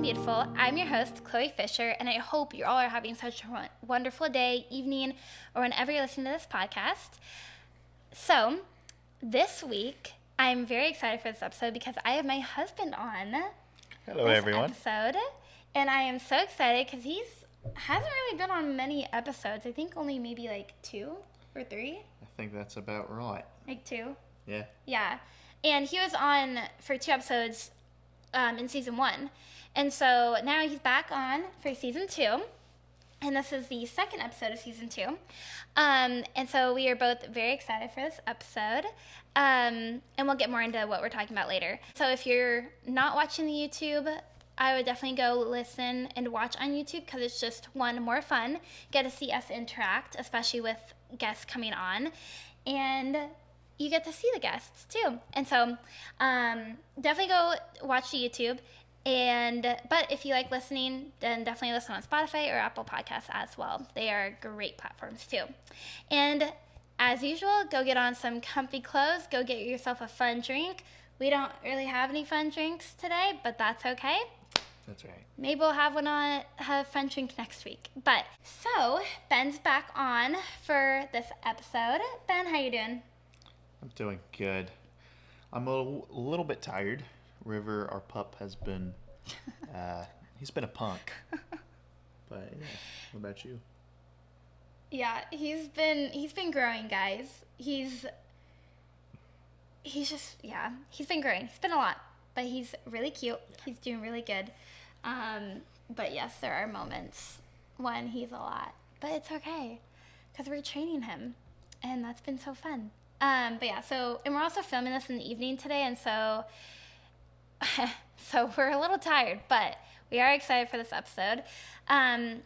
Beautiful. I'm your host, Chloe Fischer, and I hope you all are having such a wonderful day, evening, or whenever you're listening to this podcast. So, this week, I'm very excited for this episode because I have my husband on. Hello, everyone. Episode, and I am so excited because hasn't really been on many episodes. I think only maybe like 2 or 3. I think that's about right. Like 2? Yeah. Yeah. And he was on for 2 episodes in season 1. And so now he's back on for season 2. And this is the 2nd episode of season 2. And so we are both very excited for this episode. And we'll get more into what we're talking about later. So if you're not watching the YouTube, I would definitely go listen and watch on YouTube because it's just more fun. Get to see us interact, especially with guests coming on. And you get to see the guests too. And so definitely go watch the YouTube. But if you like listening, then definitely listen on Spotify or Apple Podcasts as well. They are great platforms too. And as usual, go get on some comfy clothes. Go get yourself a fun drink. We don't really have any fun drinks today, but that's okay. That's right. Maybe we'll have a fun drink next week. But so Ben's back on for this episode. Ben, how you doing? I'm doing good. I'm a little bit tired. River, our pup, has been, he's been a punk. But yeah, what about you? Yeah, he's been growing, guys. He's been growing. He's been a lot, but he's really cute. He's doing really good. But yes, there are moments when he's a lot, but it's okay because we're training him, and that's been so fun. But yeah, and we're also filming this in the evening today, and so we're a little tired, but we are excited for this episode. And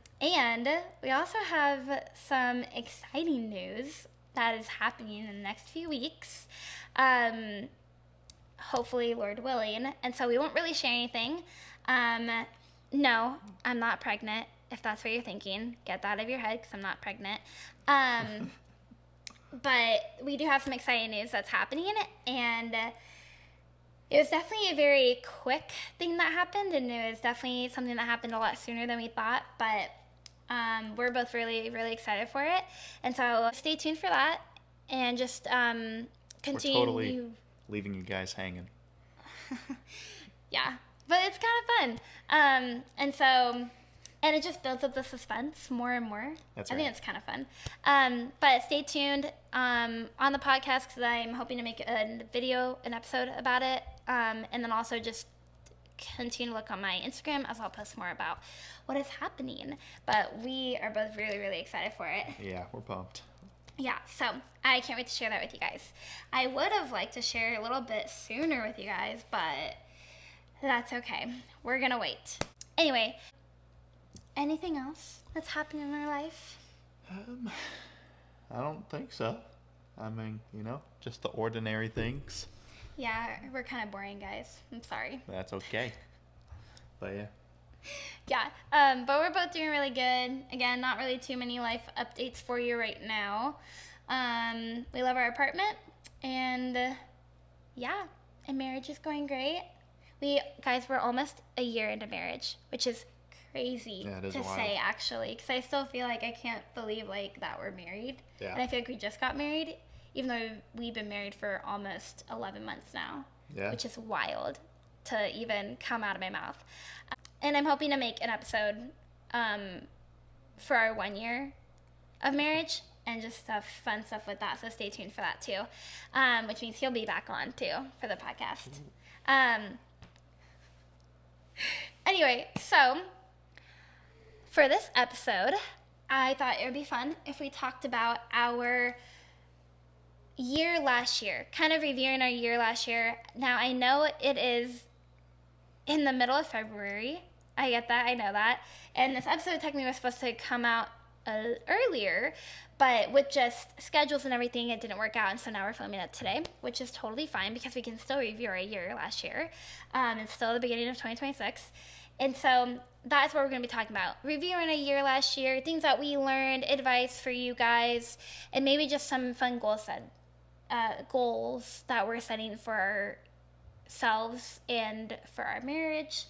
we also have some exciting news that is happening in the next few weeks. Hopefully, Lord willing. And so we won't really share anything. No, I'm not pregnant. If that's what you're thinking, get that out of your head because I'm not pregnant. But we do have some exciting news that's happening, and it was definitely a very quick thing that happened, and it was definitely something that happened a lot sooner than we thought, but we're both really, really excited for it. And so stay tuned for that, and just continue. We're totally leaving you guys hanging. Yeah, but it's kind of fun. And it just builds up the suspense more and more. That's right. I think it's kind of fun. But stay tuned on the podcast because I'm hoping to make an episode about it. And then also just continue to look on my Instagram as I'll post more about what is happening. But we are both really, really excited for it. Yeah, we're pumped. Yeah, so I can't wait to share that with you guys. I would have liked to share a little bit sooner with you guys, but that's okay. We're going to wait. Anyway, anything else that's happening in our life? I don't think so. I mean, just the ordinary things. Yeah, we're kind of boring, guys. I'm sorry. That's okay. But yeah. Yeah, but we're both doing really good. Again, not really too many life updates for you right now. We love our apartment, and and marriage is going great. We're almost a year into marriage, which is crazy to say, actually, because I still feel like I can't believe that we're married. Yeah. And I feel like we just got married, even though we've been married for almost 11 months now. Yeah. Which is wild to even come out of my mouth. And I'm hoping to make an episode for our 1 year of marriage and just fun stuff with that. So stay tuned for that too, which means he'll be back on too for the podcast. Anyway, so for this episode, I thought it would be fun if we talked about our year last year, kind of reviewing our year last year. Now, I know it is in the middle of February. I get that. I know that. And this episode technically was supposed to come out earlier, but with just schedules and everything, it didn't work out. And so now we're filming it today, which is totally fine because we can still review our year last year. It's still the beginning of 2026. And so that's what we're going to be talking about. Reviewing a year last year, things that we learned, advice for you guys, and maybe just some fun goals that we're setting for ourselves and for our marriage,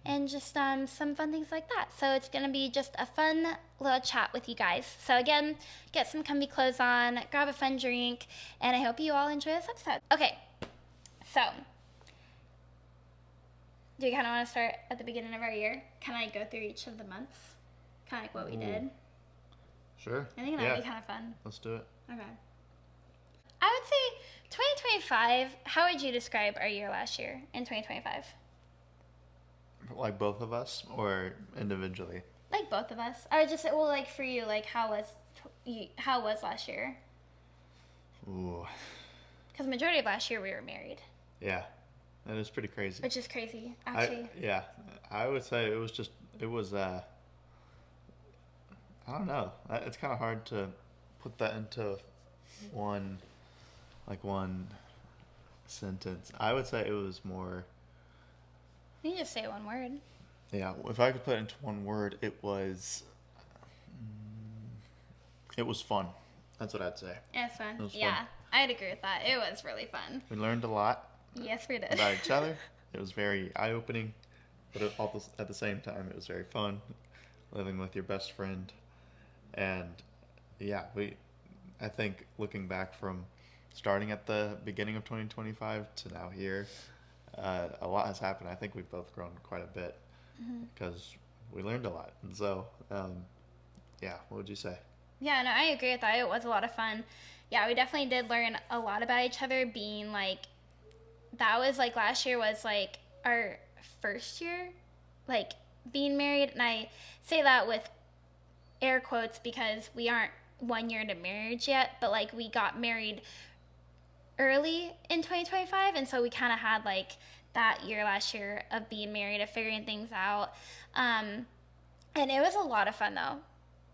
and just some fun things like that. So it's going to be just a fun little chat with you guys. So again, get some comfy clothes on, grab a fun drink, and I hope you all enjoy this episode. Okay, so do you kind of want to start at the beginning of our year? Kind of go through each of the months? Kind of like what we did? Sure. I think that would be kind of fun. Let's do it. Okay. I would say 2025, how would you describe our year last year in 2025? Like both of us or individually? Like both of us. I would just say, well, like for you, like how was last year? Ooh. Because the majority of last year we were married. Yeah. That is pretty crazy. Which is crazy, actually. I would say it was I don't know. It's kind of hard to put that into one sentence. I would say it was more. You can just say one word. Yeah, if I could put it into one word, it was fun. That's what I'd say. It's fun. It was Yeah, fun. I'd agree with that. It was really fun. We learned a lot. Yes, we did. About each other. It was very eye-opening, but at the same time, it was very fun living with your best friend. And yeah, I think looking back from starting at the beginning of 2025 to now here, a lot has happened. I think we've both grown quite a bit because we learned a lot. And so, yeah, what would you say? Yeah, no, I agree with that. It was a lot of fun. Yeah, we definitely did learn a lot about each other, being like, that was like last year was like our first year, like being married. And I say that with air quotes because we aren't 1 year into marriage yet, but like we got married early in 2025. And so we kind of had like that year last year of being married, of figuring things out. And it was a lot of fun though.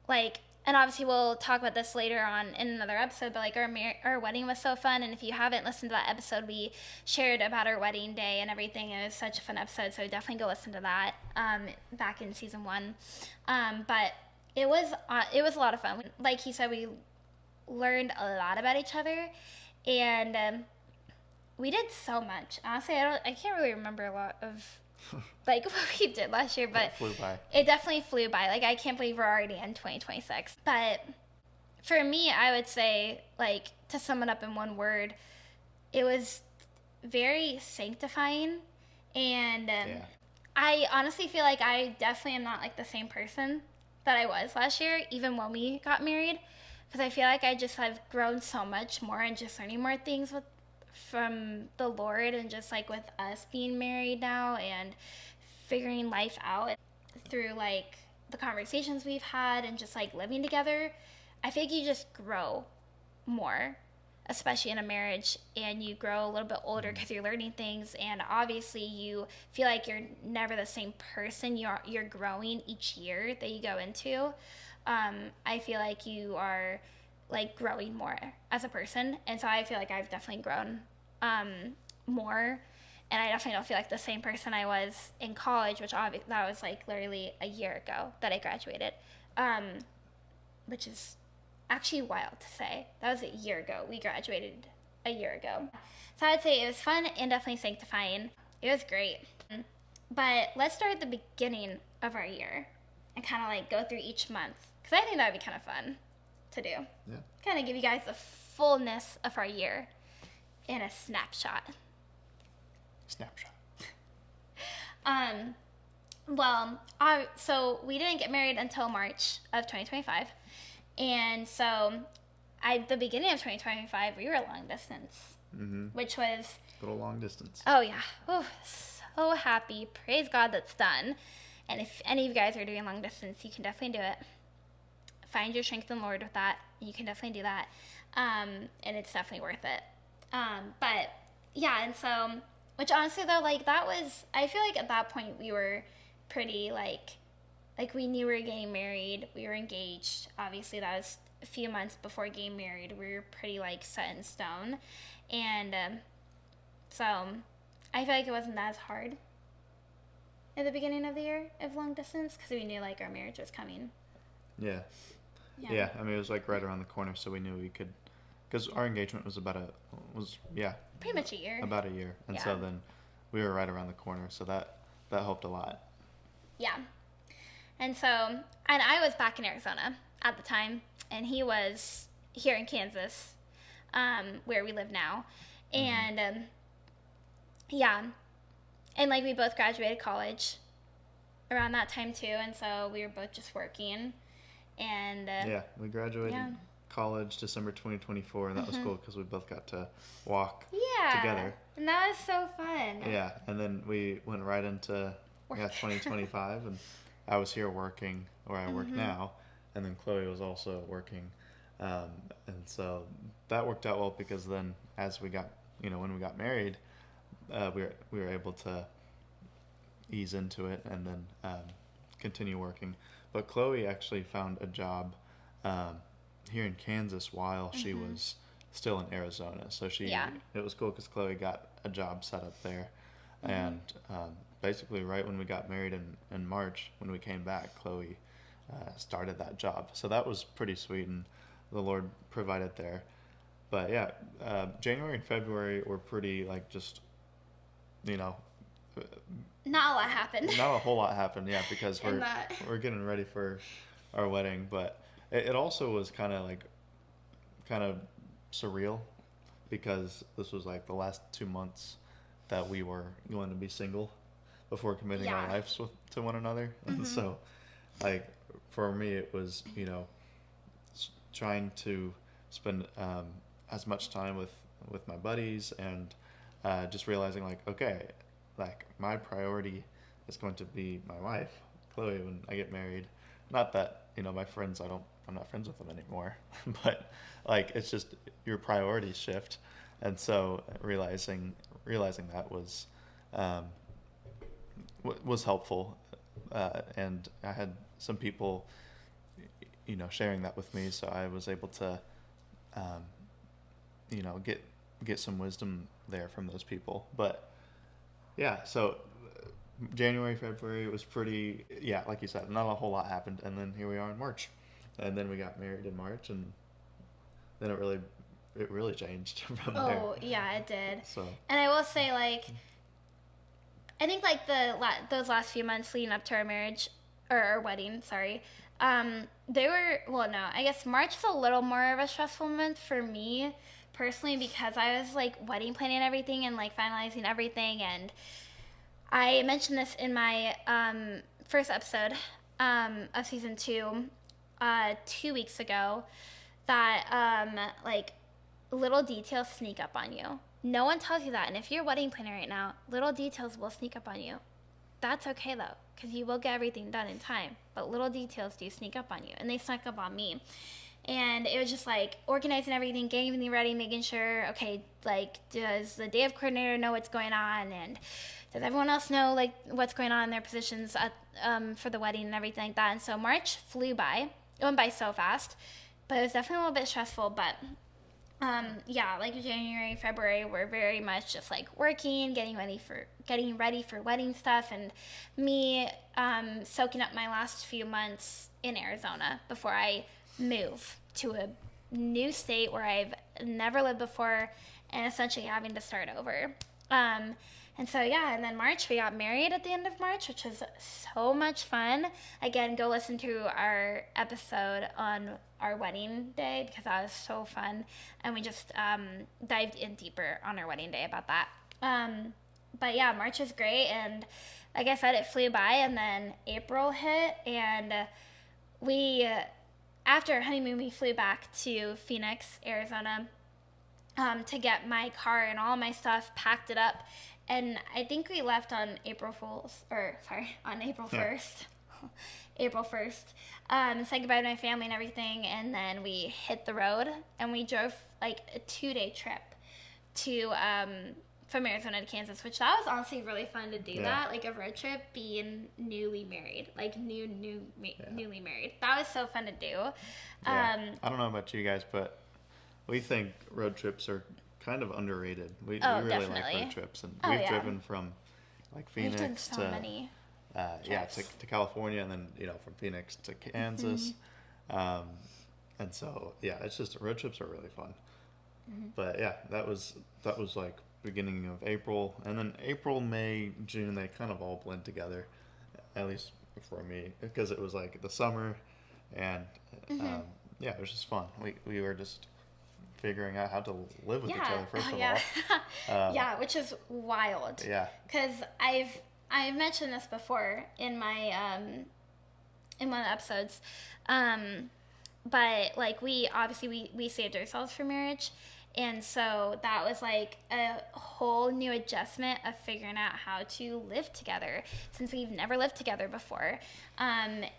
Like, and obviously we'll talk about this later on in another episode, but like our wedding was so fun. And if you haven't listened to that episode, we shared about our wedding day and everything. It was such a fun episode, so definitely go listen to that back in season 1. But it was a lot of fun. Like he said, we learned a lot about each other, and we did so much. Honestly, I can't really remember a lot of like what we did last year, but It flew by. It definitely flew by. Like, I can't believe we're already in 2026. But for me, I would say, like, to sum it up in one word, it was very sanctifying. And I honestly feel like I definitely am not like the same person that I was last year, even when we got married, because I feel like I just have grown so much more and just learning more things from the Lord, and just like with us being married now and figuring life out through like the conversations we've had and just like living together. I think you just grow more, especially in a marriage, and you grow a little bit older because you're learning things, and obviously you feel like you're never the same person. You're growing each year that you go into. I feel like you are like growing more as a person, and so I feel like I've definitely grown more, and I definitely don't feel like the same person I was in college, which that was like literally a year ago that I graduated, which is actually wild to say. That was a year ago. We graduated a year ago. So I would say it was fun and definitely sanctifying. It was great. But let's start at the beginning of our year and kind of like go through each month, because I think that would be kind of fun to do. Yeah. Kind of give you guys the fullness of our year in a snapshot. Well, so we didn't get married until March of 2025. And so at the beginning of 2025, we were long distance, which was... Little long distance. Oh, yeah. Ooh, so happy. Praise God that's done. And if any of you guys are doing long distance, you can definitely do it. Find your strength in the Lord with that. You can definitely do that. And it's definitely worth it. But, yeah, and so... Which honestly, though, like, that was... I feel like at that point, we were pretty, like, we knew we were getting married. We were engaged. Obviously, that was a few months before getting married. We were pretty, like, set in stone. And so I feel like it wasn't as hard at the beginning of the year of long distance because we knew like our marriage was coming. Yeah. Yeah. I mean, it was like right around the corner, so we knew we could, because our engagement was Pretty much a year. about a year, and so then we were right around the corner, so that helped a lot. Yeah. And so, and I was back in Arizona at the time, and he was here in Kansas, where we live now. And, yeah. And, like, we both graduated college around that time, too, and so we were both just working. And, yeah, we graduated college December 2024, and that was cool because we both got to walk together. And that was so fun. Yeah, and then we went right into 2025, and I was here working where I work now, and then Chloe was also working, and so that worked out well because then as we got, when we got married, we were able to ease into it and then continue working. But Chloe actually found a job here in Kansas while she was still in Arizona, so it was cool because Chloe got a job set up there, and basically right when we got married in March, when we came back, Chloe started that job. So that was pretty sweet, and the Lord provided there. But yeah, January and February were pretty like just, not a lot happened. Not a whole lot happened, yeah, because we're getting ready for our wedding. But it also was kind of surreal because this was like the last 2 months that we were going to be single before committing our lives to one another. And so, like, for me, it was, trying to spend as much time with my buddies and just realizing, like, okay, like, my priority is going to be my wife, Chloe, when I get married. Not that, my friends, I'm not friends with them anymore, but, like, it's just your priorities shift. And so realizing that was helpful, and I had some people, sharing that with me, so I was able to, get some wisdom there from those people. But yeah, so January, February was pretty, like you said, not a whole lot happened, and then here we are in March, and then we got married in March, and then it really changed from there. Oh, yeah, it did. So. And I will say, like, I think, like, those last few months leading up to our marriage, or our wedding, sorry, they were, I guess March is a little more of a stressful month for me, personally, because I was, like, wedding planning everything and, like, finalizing everything, and I mentioned this in my first episode of season 2, 2 weeks ago, that, like, little details sneak up on you. No one tells you that, and if you're a wedding planner right now, little details will sneak up on you. That's okay, though, because you will get everything done in time, but little details do sneak up on you, and they snuck up on me. And it was just, like, organizing everything, getting everything ready, making sure, okay, like, does the day of coordinator know what's going on, and does everyone else know, like, what's going on in their positions at, for the wedding and everything like that. And so March flew by. It went by so fast, but it was definitely a little bit stressful. But like January, February, we're very much just like working, getting ready for wedding stuff, and me soaking up my last few months in Arizona before I move to a new state where I've never lived before, and essentially having to start over. And so, and then March, we got married at the end of March, which was so much fun. Again, go listen to our episode on our wedding day because that was so fun. And we just dived in deeper on our wedding day about that. But yeah, March was great. And like I said, it flew by. And then April hit. And after our honeymoon, we flew back to Phoenix, Arizona, to get my car and all my stuff, packed it up. And I think we left on April 1st. April 1st. Said goodbye to my family and everything. And then we hit the road and we drove like a 2-day trip to, from Arizona to Kansas, which that was honestly really fun to do that. Like a road trip being newly married, like newly married. That was so fun to do. I don't know about you guys, but we think road trips are kind of underrated. We really definitely like road trips, and we've driven from like Phoenix to yeah, trips. to California, and then from Phoenix to Kansas. And so yeah, it's just road trips are really fun. But yeah, that was like beginning of April, and then April, May, June, they kind of all blend together, at least for me, because it was like the summer, and Hmm. um, yeah, it was just fun. We were just figuring out how to live with each Yeah. other first Oh, of yeah. all. Yeah, which is wild. Yeah, Because I've mentioned this before in one of the episodes. Um, but like we obviously we saved ourselves for marriage, and so that was like a whole new adjustment of figuring out how to live together since we've never lived together before. And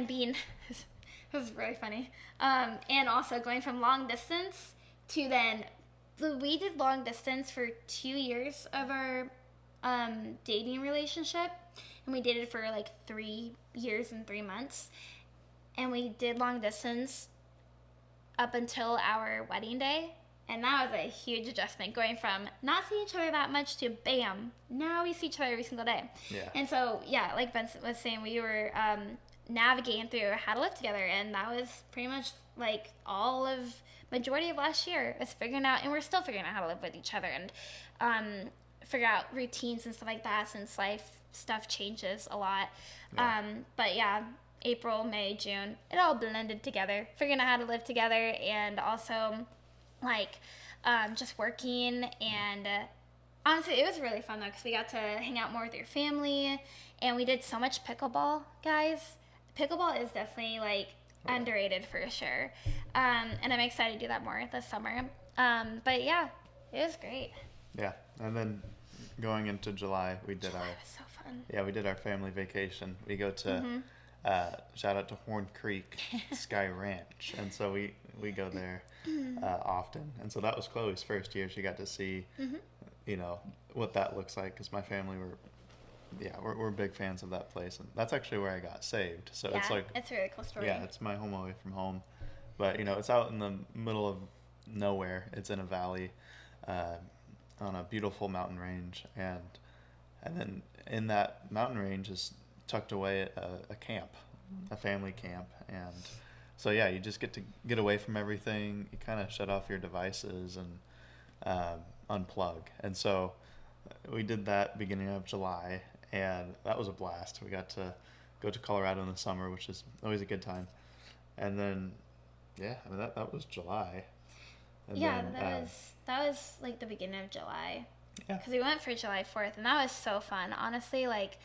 being this is really funny. And also going from long distance to then we did long distance for 2 years of our dating relationship, and we dated for like 3 years and 3 months, and we did long distance up until our wedding day. And that was a huge adjustment going from not seeing each other that much to bam, now we see each other every single day. yeah, And so, yeah, like Vincent was saying, we were navigating through how to live together. And that was pretty much like all of majority of last year was figuring out, and we're still figuring out how to live with each other and figure out routines and stuff like that since life stuff changes a lot. yeah, But yeah, April, May, June, it all blended together, figuring out how to live together, and also like just working. And honestly, it was really fun though because we got to hang out more with your family, and we did so much pickleball, guys. Pickleball is definitely like yeah. underrated for sure, and I'm excited to do that more this summer. But yeah, it was great. Yeah. And then going into July, we did July our was so fun. yeah, we did our family vacation. We go to shout out to Horn Creek Sky Ranch, and so we go there often. And so that was Chloe's first year. She got to see what that looks like, because my family we're big fans of that place, and that's actually where I got saved. So Yeah, it's like it's a really cool story. yeah, it's my home away from home, but it's out in the middle of nowhere. It's in a valley, uh, on a beautiful mountain range, and then in that mountain range is tucked away a camp, a family camp, and so yeah, you just get to get away from everything. You kind of shut off your devices and unplug, and so we did that beginning of July, and that was a blast. We got to go to Colorado in the summer, which is always a good time, and then yeah, I mean that was July, and Yeah, then that was like the beginning of July, yeah, because we went for July 4th, and that was so fun. Honestly, like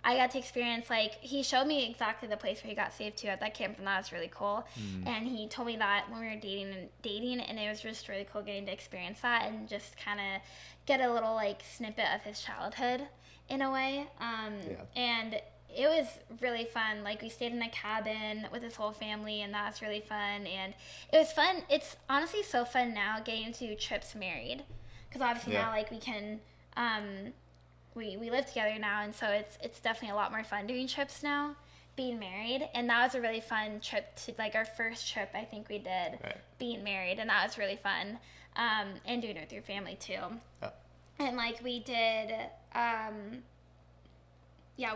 I got to experience, like he showed me exactly the place where he got saved to at that camp, and that was really cool. And he told me that when we were dating, and it was just really cool getting to experience that and just kind of get a little like snippet of his childhood in a way. Yeah. And it was really fun. Like we stayed in a cabin with his whole family, and that was really fun. And it was fun. It's honestly so fun now getting to trips married, because obviously Yeah. now like we can we live together now, and so it's definitely a lot more fun doing trips now being married. And that was a really fun trip, to like our first trip I think we did Right. being married, and that was really fun. And doing it with your family too. Yeah. And like we did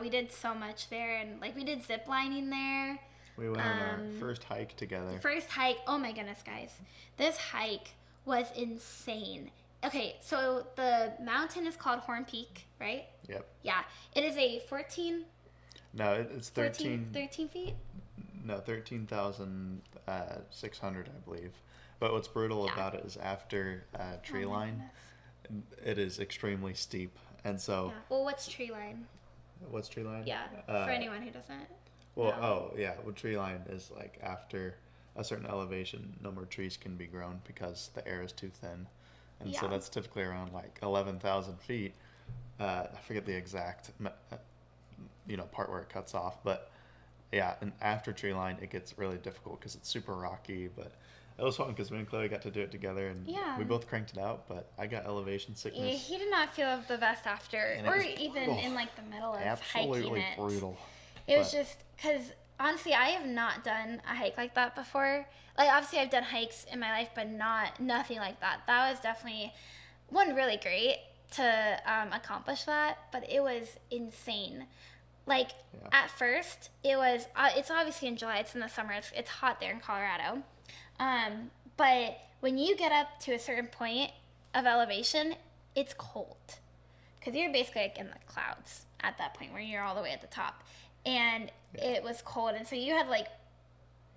we did so much there, and like we did zip lining there. We went on our first hike together. First hike, oh my goodness, guys. This hike was insane. Okay, so the mountain is called Horn Peak, right? Yep. Yeah. It is a 14, No, it's 13 feet? No, 13,600, I believe. But what's brutal Yeah. about it is after tree Oh my line, goodness. it is extremely steep. And so, Yeah. Well, what's tree line? what's tree line? Yeah, Uh, for anyone who doesn't. Well, know. oh yeah, well, tree line is like after a certain elevation, no more trees can be grown because the air is too thin, and so Yeah. that's typically around like 11,000 feet. I forget the exact, part where it cuts off, but yeah, and after tree line, it gets really difficult because it's super rocky. But it was fun because me and Chloe got to do it together, and Yeah. we both cranked it out. But I got elevation Yeah, sickness. he did not feel the best after, And it or was even brutal. in like the middle of Absolutely hiking it. brutal. It was But- just because honestly, I have not done a hike like that before. Like obviously, I've done hikes in my life, but nothing like that. That was definitely one really great to accomplish that, but it was insane. Like, Yeah. at first, it's obviously in July, it's in the summer, it's hot there in Colorado. But when you get up to a certain point of elevation, it's cold. Because you're basically like in the clouds at that point where you're all the way at the top. And it was cold. And so you had like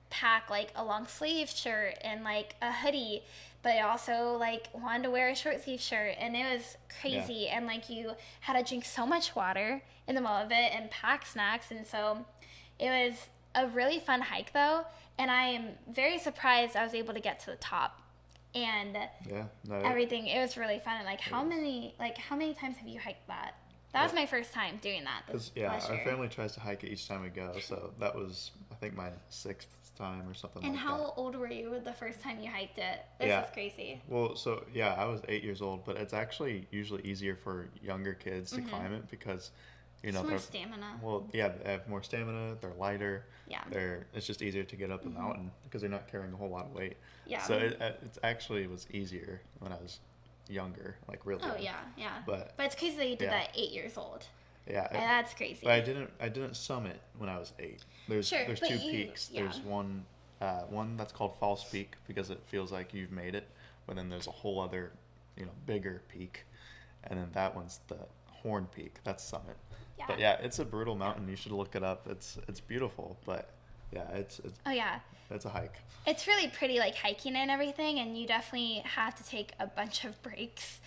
pack like a long sleeve shirt and like a hoodie, but I also like wanted to wear a short sleeve shirt, and it was crazy. And like you had to drink so much water in the middle of it and pack snacks, and so it was a really fun hike though, and I am very surprised I was able to get to the top and everything. It was really fun. And like how many times have you hiked that? That was my first time doing that. Our family tries to hike it each time we go, so that was, I think, my 6th time or something and like that. And how old were you the first time you hiked it? This is crazy. Well, so, I was 8 years old, but it's actually usually easier for younger kids to climb it because, it's more stamina. Well, yeah, they have more stamina, they're lighter. Yeah. It's just easier to get up the mountain because they're not carrying a whole lot of weight. Yeah. So it actually was easier when I was younger, like really young. Yeah. But it's crazy that you did that at 8 years old. Yeah. And that's crazy. But I didn't summit when I was 8. There's 2 peaks. Yeah. There's one that's called False Peak because it feels like you've made it, but then there's a whole other, bigger peak, and then that one's the Horn Peak. That's Summit. Yeah. But yeah, it's a brutal mountain. You should look it up. It's beautiful, but yeah, it's a hike. It's really pretty, like hiking and everything, and you definitely have to take a bunch of breaks.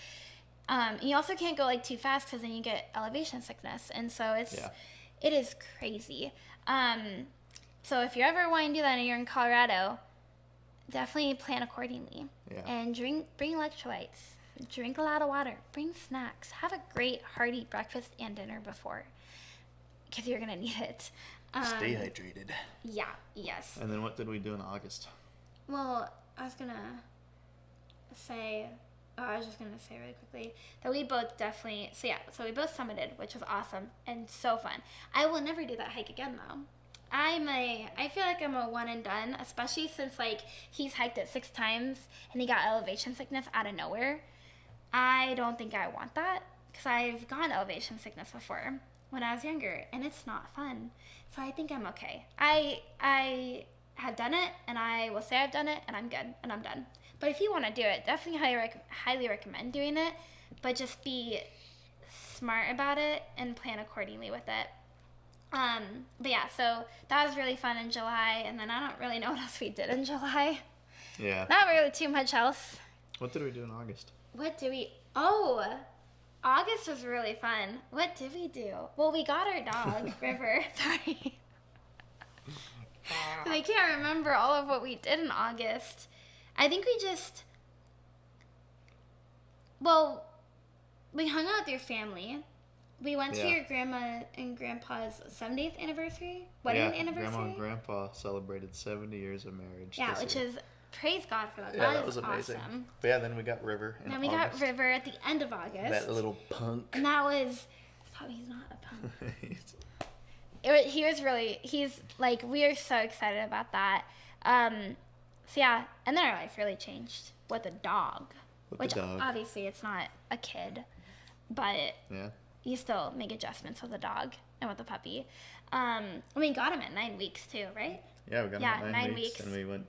You also can't go like too fast because then you get elevation sickness, and so it is crazy. So if you ever want to do that and you're in Colorado, definitely plan accordingly. Yeah. And bring electrolytes. Drink a lot of water. Bring snacks. Have a great hearty breakfast and dinner before, because you're gonna need it. Stay hydrated. Yeah. Yes. And then what did we do in August? Well, I was just gonna say really quickly that we both definitely. So we both summited, which was awesome and so fun. I will never do that hike again though. I feel like I'm a one and done, especially since like he's hiked it 6 times and he got elevation sickness out of nowhere. I don't think I want that because I've gotten elevation sickness before when I was younger, and it's not fun. So I think I'm okay. I have done it, and I will say I've done it, and I'm good, and I'm done. But if you want to do it, definitely highly recommend doing it, but just be smart about it and plan accordingly with it. But yeah, so that was really fun in July, and then I don't really know what else we did in July. Yeah. Not really too much else. What did we do in August? August was really fun. What did we do? Well, we got our dog, River. Sorry. I can't remember all of what we did in August. I think we hung out with your family. We went to your grandma and grandpa's 70th anniversary, wedding anniversary. Grandma and grandpa celebrated 70 years of marriage. Yeah, which is, praise God for that. Yeah, that was amazing. Awesome. But yeah, then we got River in August. Got River at the end of August. That little punk. And that was, he's not a punk. He's like, we are so excited about that. So yeah, and then our life really changed with a dog. Obviously it's not a kid, but you still make adjustments with a dog and with a puppy. We got him at 9 weeks too, right? Yeah, we got him at 9 weeks. And we went,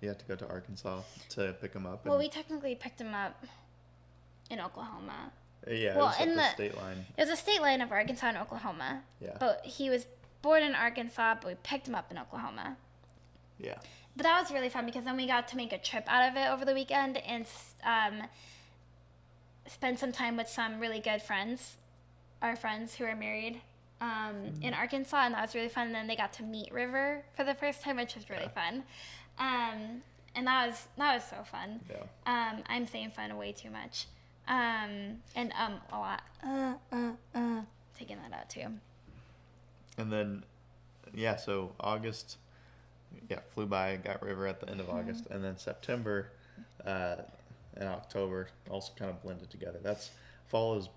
you had to go to Arkansas to pick him up. Well, we technically picked him up in Oklahoma. Yeah, it was at the state line. It was a state line of Arkansas and Oklahoma. Yeah. But he was born in Arkansas, but we picked him up in Oklahoma. Yeah. But that was really fun because then we got to make a trip out of it over the weekend and spend some time with some really good friends, our friends who are married in Arkansas, and that was really fun. And then they got to meet River for the first time, which was really fun. And that was so fun. Yeah. I'm saying fun way too much. And a lot. Taking that out too. And then, so August, flew by, got River at the end of August, and then September and October also kind of blended together. Fall is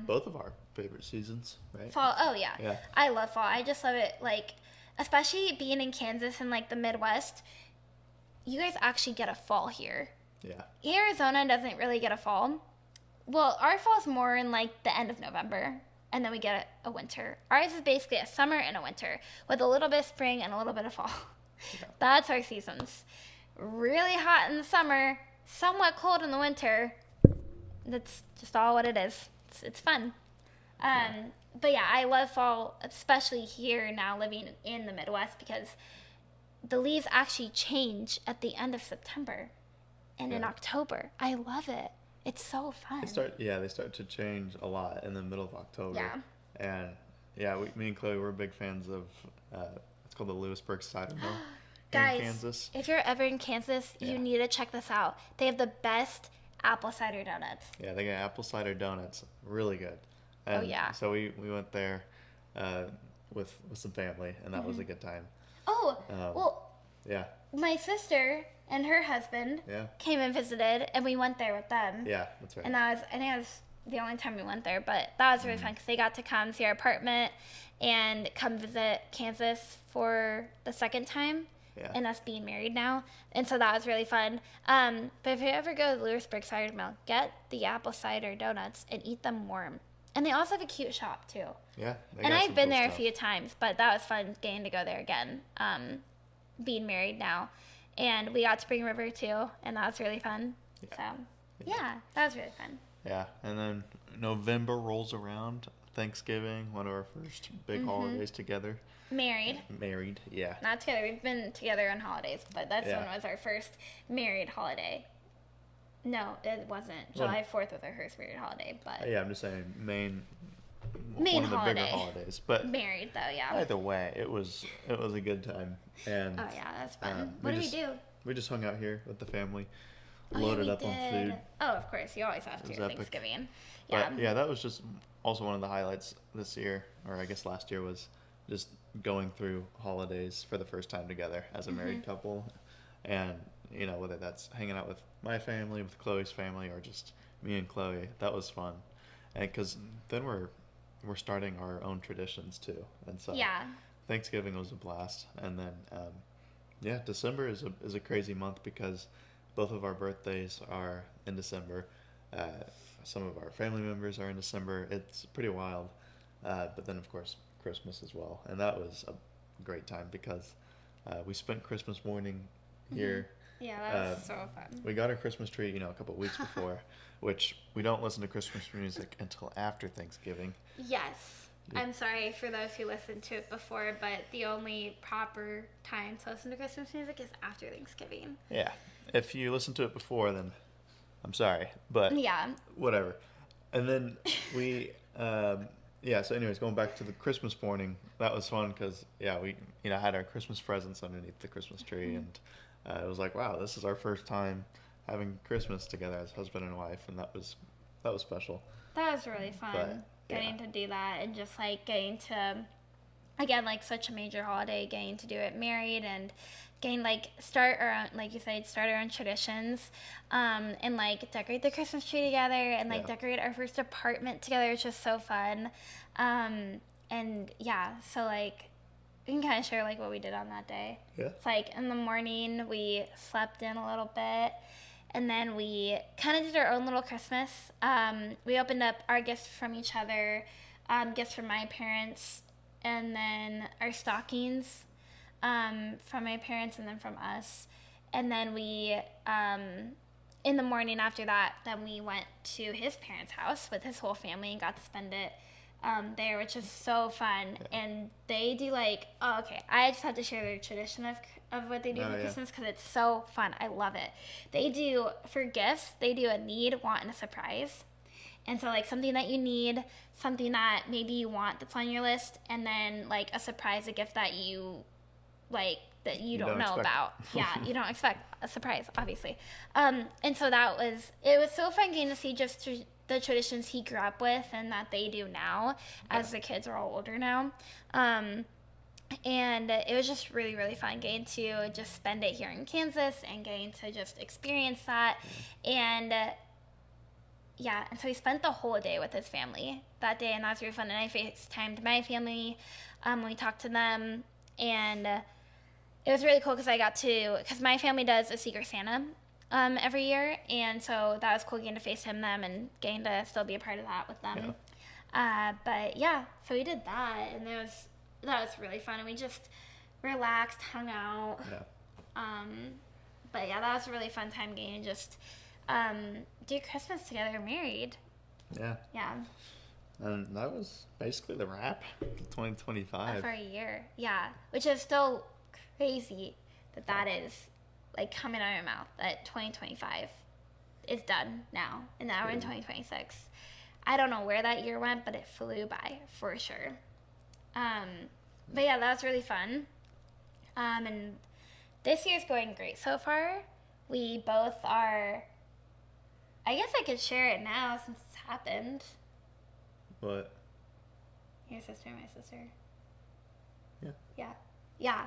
both of our favorite seasons, right? Fall, yeah. I love fall. I just love it, like, especially being in Kansas and like the Midwest. You guys actually get a fall here. Yeah. Arizona doesn't really get a fall. Well, our fall's more in like the end of November, and then we get a winter. Ours is basically a summer and a winter with a little bit of spring and a little bit of fall. Yeah. That's our seasons. Really hot in the summer, somewhat cold in the winter. That's just all what it is. It's fun. But yeah, I love fall, especially here now living in the Midwest, because the leaves actually change at the end of September and in October. I love it. It's so fun. They start to change a lot in the middle of October. Yeah. And yeah, me and Chloe, we're big fans of it's called the Lewisburg Cider Mill Guys, in Kansas. if you're ever in Kansas, you need to check this out. They have the best apple cider donuts. Yeah, they got apple cider donuts, really good. And so we went there with some family, and that was a good time. Oh, well, yeah. My sister and her husband came and visited, and we went there with them. Yeah, that's right. And I think that was the only time we went there, but that was really fun because they got to come see our apartment and come visit Kansas for the second time. Yeah. And us being married now. And so that was really fun. But if you ever go to the Lewisburg Cider Mill, get the apple cider donuts and eat them warm. And they also have a cute shop, too. Yeah. And I've been there a few times, but that was fun getting to go there again, being married now. And we got to bring River, too, and that was really fun. Yeah. So, yeah, that was really fun. Yeah, and then November rolls around, Thanksgiving, one of our first big holidays together. Married, yeah. Not together. We've been together on holidays, but this one was our first married holiday. No, it wasn't. July 4th was our first married holiday, but... Yeah, I'm just saying main one of the bigger holidays. But married, though, yeah. Either way, it was a good time. And oh, yeah, that's fun. What did we do? We just hung out here with the family, loaded up on food. Oh, of course. You always have to at Thanksgiving. Yeah. But, yeah, that was just also one of the highlights this year, or I guess last year, was just going through holidays for the first time together as a married couple. And, you know, whether that's hanging out with my family, with Chloe's family, or just me and Chloe, that was fun. And because then we're starting our own traditions too. And so Thanksgiving was a blast. And then, December is a crazy month because both of our birthdays are in December. Some of our family members are in December. It's pretty wild. But then, of course, Christmas as well. And that was a great time because we spent Christmas morning here. Yeah, that was so fun. We got our Christmas tree, a couple of weeks before, which we don't listen to Christmas music until after Thanksgiving. Yes. I'm sorry for those who listened to it before, but the only proper time to listen to Christmas music is after Thanksgiving. Yeah. If you listen to it before, then I'm sorry, but whatever. And then we... so anyways, going back to the Christmas morning, that was fun because, we, had our Christmas presents underneath the Christmas tree, and it was like, wow, this is our first time having Christmas together as husband and wife, and that was special. That was really fun, getting to do that, and just, getting to, again, such a major holiday, getting to do it married, and getting, start our own, like you said, start our own traditions, and, decorate the Christmas tree together, and, decorate our first apartment together. It's just so fun. So, we can kind of share, what we did on that day. Yeah. It's, in the morning, we slept in a little bit, and then we kind of did our own little Christmas. We opened up our gifts from each other, gifts from my parents, and then our stockings from my parents and then from us. And then we, in the morning after that, then we went to his parents' house with his whole family and got to spend it there, which is so fun. Yeah. And they do I just have to share their tradition of what they do for Christmas because it's so fun. I love it. They do, for gifts, they do a need, want, and a surprise. And so, something that you need, something that maybe you want that's on your list, and then, a surprise, a gift that you, that you don't know about. Yeah, you don't expect a surprise, obviously. And so it was so fun getting to see just the traditions he grew up with and that they do now as the kids are all older now. And it was just really, really fun getting to just spend it here in Kansas and getting to just experience that. And and so he spent the whole day with his family that day, and that was really fun. And I FaceTimed my family when we talked to them, and it was really cool because my family does a Secret Santa every year, and so that was cool getting to FaceTime them and getting to still be a part of that with them. But yeah, so we did that, and that was really fun, and we just relaxed, hung out. Yeah. But yeah, that was a really fun time getting to just do Christmas together, married. Yeah. Yeah. And that was basically the wrap. 2025. For a year. Yeah. Which is still crazy that is like coming out of your mouth that 2025 is done now. And now we're in 2026. I don't know where that year went, but it flew by for sure. But yeah, that was really fun. And this year's going great so far. We both are, I guess I could share it now since it's happened. What? Your sister, my sister. Yeah. Yeah.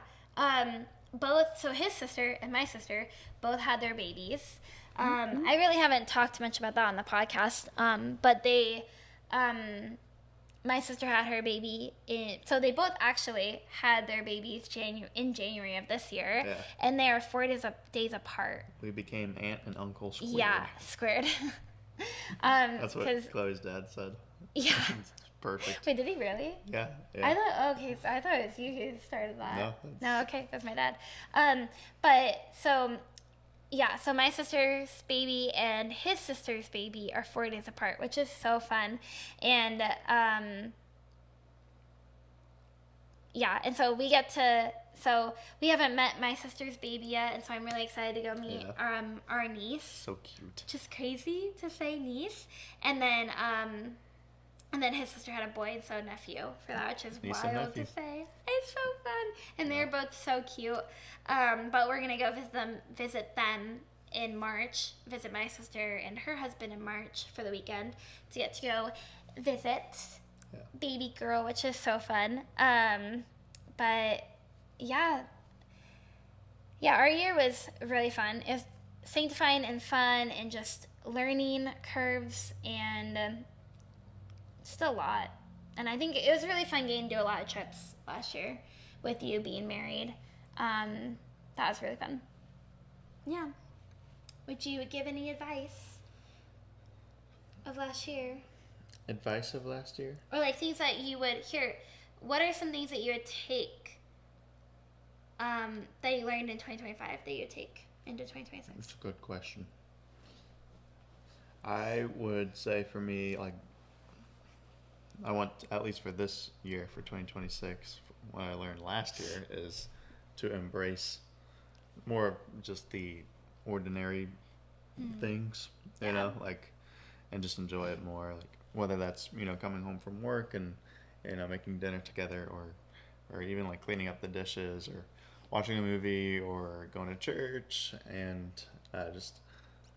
Both, so his sister and my sister both had their babies. I really haven't talked much about that on the podcast. But my sister had her baby so they both actually had their babies in January of this year. Yeah. And they are 4 days apart. We became aunt and uncle squared. Yeah, squared. That's what Chloe's dad said. Yeah. It's perfect. Wait, did he really? Yeah. I thought it was you who started that. No, okay, that's my dad. But so my sister's baby and his sister's baby are 4 days apart, which is so fun. And and so we haven't met my sister's baby yet, and so I'm really excited to go meet our niece. So cute. Just crazy to say niece. And then his sister had a boy, and so nephew for that, which is Niece wild to say. It's so fun. And they're both so cute. But we're going to go visit them in March, visit my sister and her husband in March for the weekend to get to go visit baby girl, which is so fun. But yeah, our year was really fun. It was sanctifying and fun and just learning curves and still a lot. And I think it was really fun getting to do a lot of trips last year with you being married. That was really fun. Yeah. Would you give any advice of last year? Advice of last year? Or like things that you would hear. What are some things that you would take that you learned in 2025 that you would take into 2026? That's a good question. I would say for me, like, I want, at least for this year, for 2026, what I learned last year is to embrace more of just the ordinary things, you know, like, and just enjoy it more, like, whether that's, coming home from work and, making dinner together, or even, like, cleaning up the dishes, or watching a movie, or going to church, and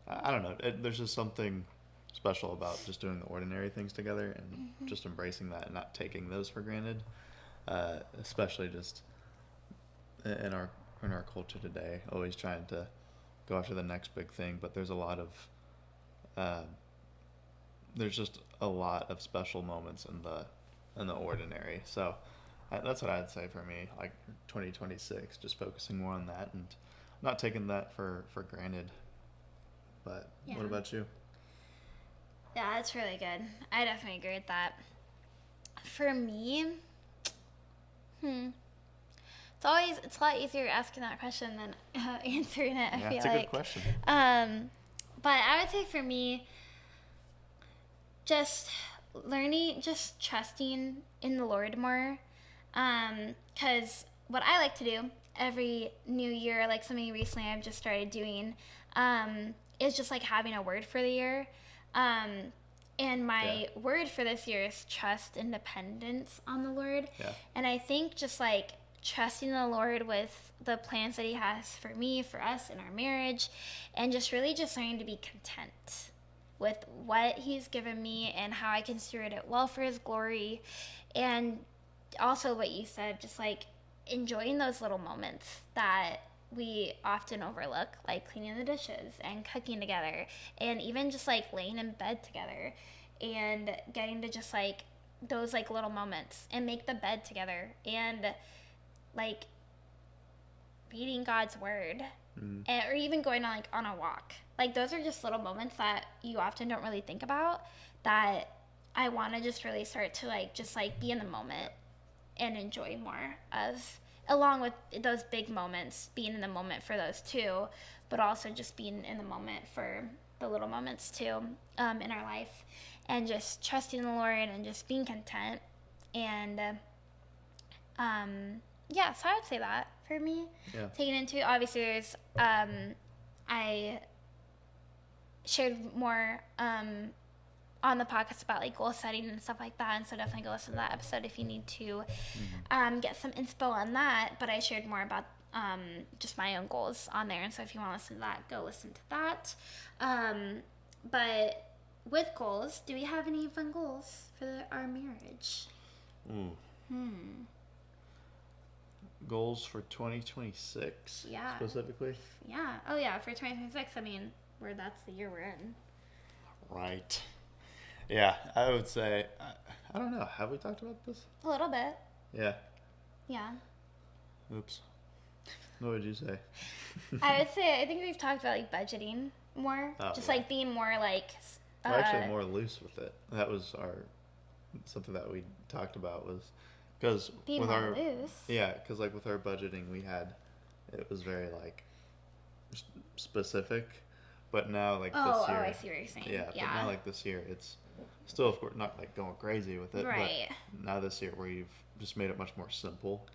I don't know, there's just something special about just doing the ordinary things together and just embracing that and not taking those for granted, especially just in our culture today, always trying to go after the next big thing. But there's there's just a lot of special moments in the ordinary. So that's what I'd say for me, like 2026, just focusing more on that and not taking that for granted. But what about you? Yeah, that's really good. I definitely agree with that. For me, it's a lot easier asking that question than answering it. I feel it's a good question. But I would say for me, just trusting in the Lord more. 'Cause what I like to do every new year, like something recently I've just started doing, is just like having a word for the year. And my word for this year is trust and dependence on the Lord. Yeah. And I think just like trusting the Lord with the plans that he has for me, for us in our marriage, and just really just learning to be content with what he's given me and how I can steward it well for his glory. And also what you said, just like enjoying those little moments that we often overlook, like cleaning the dishes and cooking together, and even just like laying in bed together and getting to just like those like little moments and make the bed together and like reading God's word, or even going on a walk. Like those are just little moments that you often don't really think about that I want to just really start to like just like be in the moment and enjoy more of, along with those big moments, being in the moment for those too, but also just being in the moment for the little moments too, in our life, and just trusting the Lord and just being content. And yeah, so I would say that for me. Yeah. Taking into, obviously there's I shared more on the podcast about like goal setting and stuff like that, and so definitely go listen to that episode if you need to get some inspo on that. But I shared more about just my own goals on there, and so if you want to listen to that, go listen to that. But with goals, do we have any fun goals for our marriage? Goals for 2026 Yeah. specifically? Yeah. Oh yeah, for 2026. I mean, that's the year we're in. Right. Yeah, I would say, I don't know. Have we talked about this? A little bit. Yeah. Yeah. Oops. What would you say? I would say, I think we've talked about like budgeting more. Oh, just yeah. like being more like. We're actually more loose with it. That was something that we talked about was because being with more our loose. yeah, because like with our budgeting it was very like specific, but now like this year. Oh, I see what you're saying. Yeah, Yeah. but now like this year it's still of course not like going crazy with it, Right. but now this year we've just made it much more simple.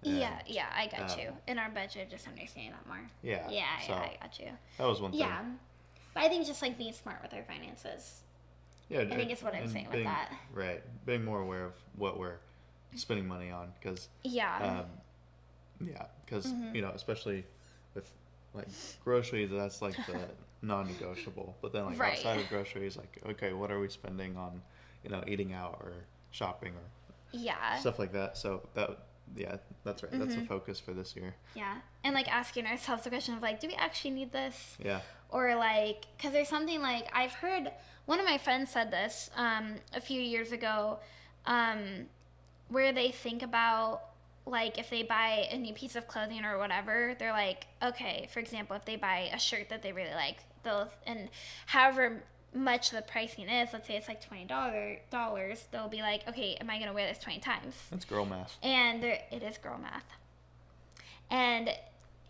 Yeah, I got you. um, In our budget, just understanding that more. Yeah. Yeah, so I got you. that was one thing. Yeah. But I think just like being smart with our finances. Yeah, I think it's what I'm and saying with being, that. Right, being more aware of what we're spending money on, because Yeah. you know, especially with like groceries, that's like the non-negotiable. But then like Right. outside of groceries, like okay, what are we spending on, you know, eating out or shopping or Yeah. stuff like that. So that's right. That's the focus for this year. Yeah. And like asking ourselves the question of like, do we actually need this? Yeah. Or like, because there's something like, I've heard, one of my friends said this a few years ago, where they think about, like, if they buy a new piece of clothing or whatever, they're like, okay, for example, if they buy a shirt that they really like, and however much the pricing is, let's say it's like $20, they'll be like, okay, am I going to wear this 20 times? That's girl math. And it is girl math. And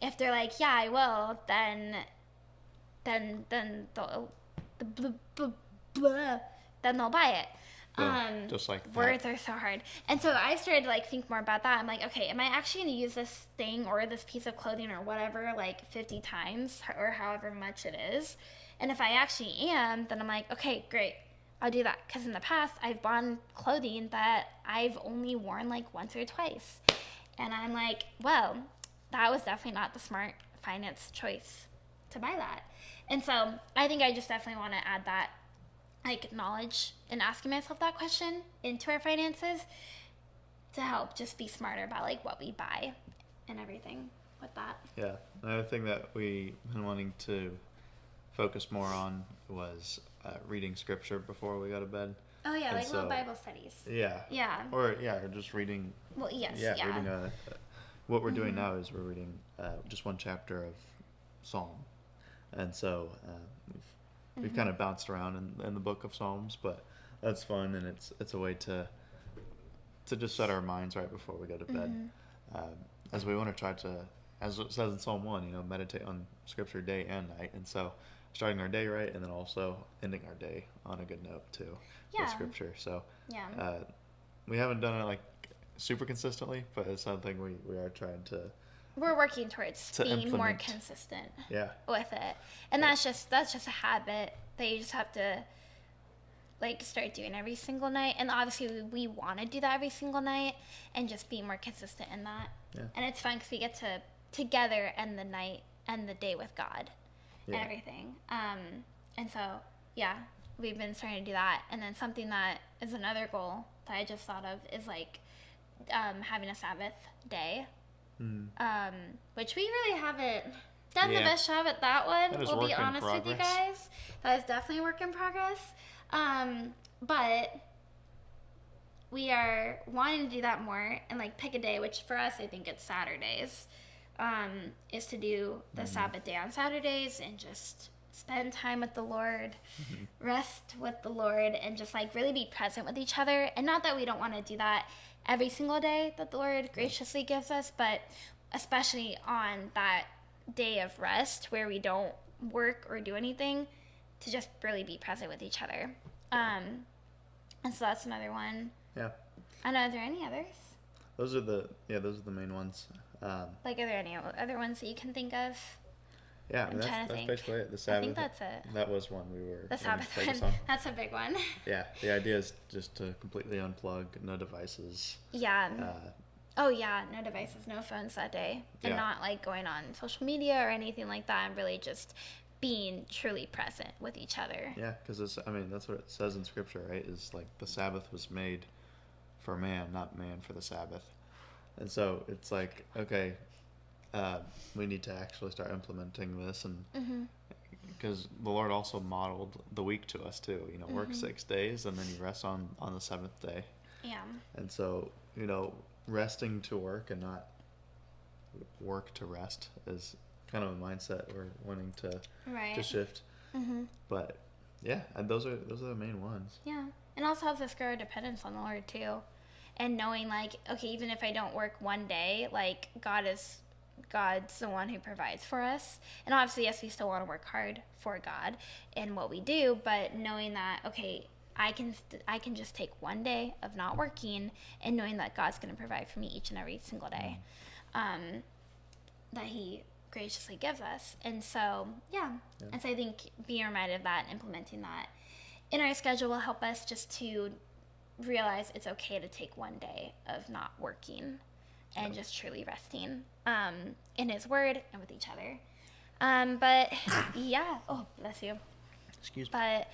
if they're like, yeah, I will, then they'll buy it. Boom. Just like that. Words are so hard. And so I started to like think more about that. I'm like, okay, am I actually going to use this thing or this piece of clothing or whatever like 50 times or however much it is? And if I actually am, then I'm like, okay, great. I'll do that. Because in the past, I've bought clothing that I've only worn like once or twice. And I'm like, well, that was definitely not the smart finance choice to buy that. And so I think I just definitely want to add that like knowledge and asking myself that question into our finances to help just be smarter about like what we buy and everything with that. Yeah. Another thing that we've been wanting to focus more on was reading scripture before we go to bed. Oh yeah, And like little so- Bible studies. Yeah. Yeah. Or just reading. Well, yes. Yeah, Yeah. reading what we're doing now is we're reading just one chapter of Psalm, and so we've kind of bounced around in the book of Psalms, but that's fun, and it's a way to just set our minds right before we go to bed, as we want to try to, as it says in Psalm 1, you know, meditate on Scripture day and night, and so starting our day right, and then also ending our day on a good note too Yeah. with Scripture. So Yeah. we haven't done it like super consistently, but it's something we are trying to. We're working towards To being more implement. consistent Yeah. with it. And that's just a habit that you just have to like start doing every single night. And obviously we want to do that every single night and just be more consistent in that. Yeah. And it's fun because we get to together end the night and the day with God Yeah. and everything. And so, yeah, we've been starting to do that. And then something that is another goal that I just thought of is like having a Sabbath day. Which we really haven't done the Yeah. best job at that one. That is We'll be work in honest with you progress. guys. That is definitely a work in progress. But we are wanting to do that more and like pick a day, which for us I think it's Saturdays, is to do the Sabbath day on Saturdays and just spend time with the Lord, rest with the Lord, and just like really be present with each other. And not that we don't want to do that every single day that the Lord graciously gives us, but especially on that day of rest where we don't work or do anything, to just really be present with each other. And so that's another one. Yeah. I know, are there any others? Those are the main ones. Like, are there any other ones that you can think of? Yeah, I'm trying to think. basically it. The Sabbath. I think that's it. That was one we were. The Sabbath focused one. on. That's a big one. Yeah, the idea is just to completely unplug, no devices. Yeah. Oh yeah, no devices, no phones that day, and not like going on social media or anything like that. And really just being truly present with each other. Yeah, because that's what it says in Scripture, right? Is like the Sabbath was made for man, not man for the Sabbath. And so it's like, okay, we need to actually start implementing this, and because the Lord also modeled the week to us too. Work 6 days and then you rest on the seventh day. Yeah. And so resting to work and not work to rest is kind of a mindset we're wanting to shift. But yeah, and those are the main ones. Yeah, and also helps us grow our dependence on the Lord too, and knowing like, okay, even if I don't work one day, like God's the one who provides for us. And obviously, yes, we still want to work hard for God in what we do, but knowing that, okay, I can just take one day of not working, and knowing that God's going to provide for me each and every single day, that He graciously gives us. And so, yeah. And so I think being reminded of that and implementing that in our schedule will help us just to realize it's okay to take one day of not working and just truly resting in His Word and with each other. But yeah, oh, bless you. Excuse me. But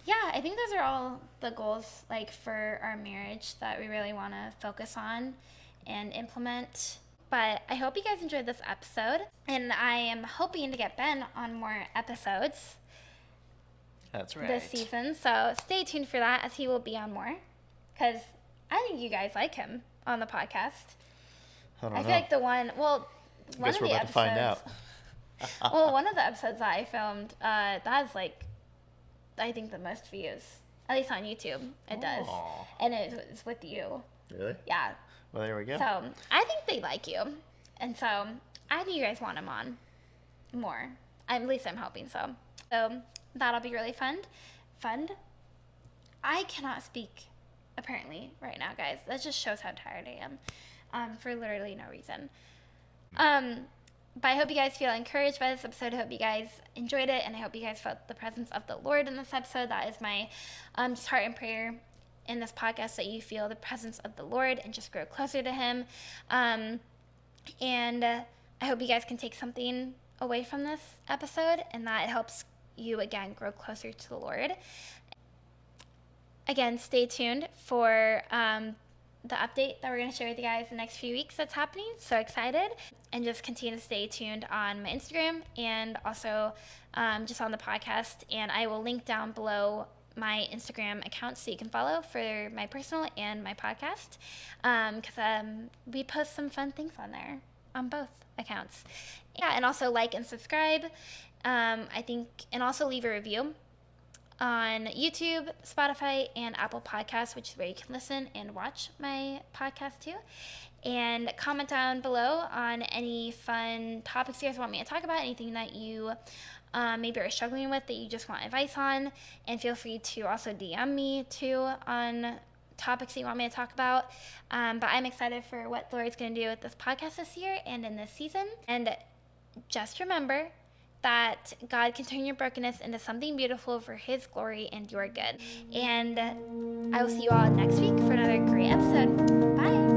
yeah, I think those are all the goals like for our marriage that we really want to focus on and implement. But I hope you guys enjoyed this episode, and I am hoping to get Ben on more episodes. That's right. This season, so stay tuned for that, as he will be on more, because I think you guys like him on the podcast. I feel like one of the episodes. To find out. Well, one of the episodes that I filmed, that has like, I think the most views, at least on YouTube. It does, and it's with you. Really? Yeah. Well, there we go. So I think they like you, and so I think you guys want him on more. At least I'm hoping so. So that'll be really fun. I cannot speak apparently right now, guys. That just shows how tired I am, for literally no reason. But I hope you guys feel encouraged by this episode. I hope you guys enjoyed it, and I hope you guys felt the presence of the Lord in this episode. That is my just heart and prayer in this podcast, that you feel the presence of the Lord and just grow closer to Him. And I hope you guys can take something away from this episode, and that it helps you, again, grow closer to the Lord. Again, stay tuned for the update that we're going to share with you guys the next few weeks that's happening. So excited. And just continue to stay tuned on my Instagram and also just on the podcast. And I will link down below my Instagram account so you can follow for my personal and my podcast, because we post some fun things on there on both accounts. Yeah, and also like and subscribe, I think, and also leave a review on YouTube, Spotify, and Apple Podcasts, which is where you can listen and watch my podcast too. And comment down below on any fun topics you guys want me to talk about, anything that you maybe are struggling with that you just want advice on. And feel free to also DM me too on topics that you want me to talk about. But I'm excited for what the Lord's going to do with this podcast this year and in this season. And just remember that God can turn your brokenness into something beautiful for His glory and your good. And I will see you all next week for another great episode. Bye.